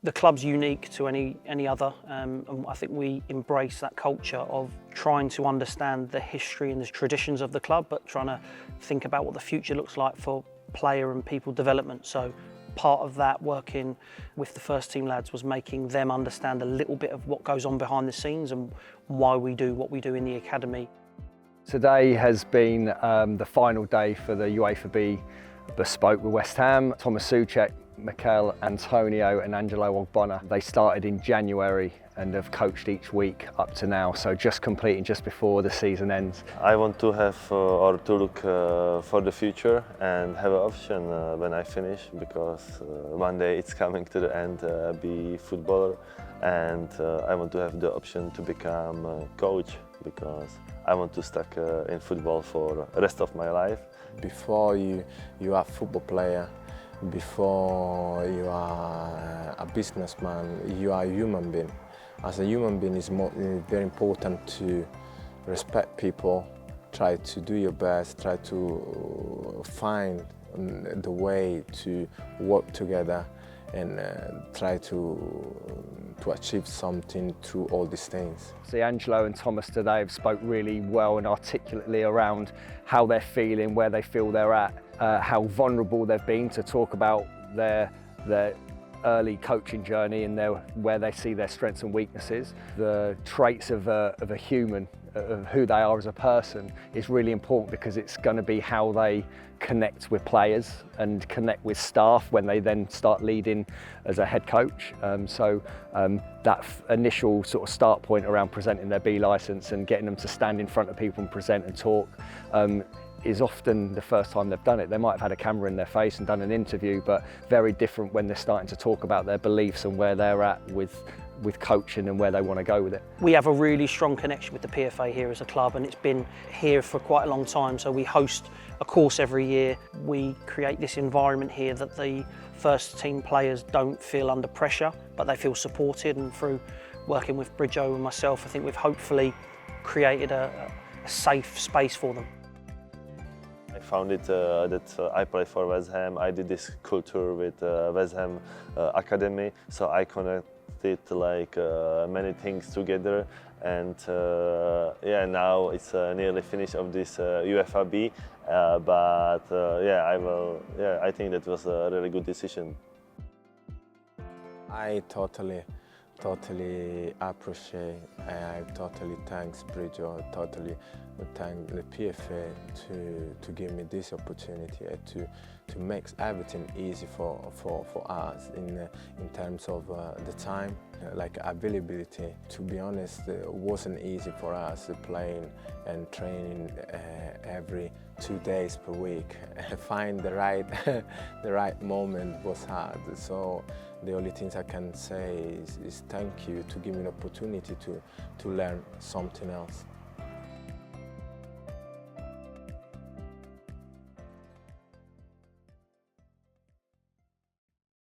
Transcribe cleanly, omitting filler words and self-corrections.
The club's unique to any other, and I think we embrace that culture of trying to understand the history and the traditions of the club, but trying to think about what the future looks like for player and people development. So part of that, working with the first team lads, was making them understand a little bit of what goes on behind the scenes and why we do what we do in the academy. Today has been the final day for the UEFA B bespoke with West Ham. Tomáš, Souček, Mikel, Antonio and Angelo Ogbonna. They started in January and have coached each week up to now, so just completing just before the season ends. I want to have or to look for the future and have an option when I finish, because one day it's coming to the end, be footballer, and I want to have the option to become a coach, because I want to stick in football for the rest of my life. Before you are a football player, before you are a businessman, you are a human being. As a human being, it's very important to respect people, try to do your best, try to find the way to work together and try to achieve something through all these things. See, Angelo and Tomáš today have spoke really well and articulately around how they're feeling, where they feel they're at, how vulnerable they've been, to talk about their early coaching journey and where they see their strengths and weaknesses. The traits of a human, of who they are as a person, is really important, because it's going to be how they connect with players and connect with staff when they then start leading as a head coach. That initial sort of start point around presenting their B licence and getting them to stand in front of people and present and talk is often the first time they've done it. They might have had a camera in their face and done an interview, but very different when they're starting to talk about their beliefs and where they're at with coaching and where they want to go with it. We have a really strong connection with the PFA here as a club, and it's been here for quite a long time. So we host a course every year. We create this environment here that the first team players don't feel under pressure, but they feel supported, and through working with Bridjo and myself, I think we've hopefully created a safe space for them. I found it that I play for West Ham. I did this culture with West Ham Academy, so I connected like many things together, and yeah, now it's nearly finished of this UEFA B, but yeah, I think that was a really good decision. I totally appreciate, I totally thanks Bridjo, totally thank the PFA to give me this opportunity to make everything easy for us in terms of the time, like availability. To be honest, it wasn't easy for us playing and training every 2 days per week. Find the right moment was hard. So the only things I can say is thank you to give me an opportunity to learn something else.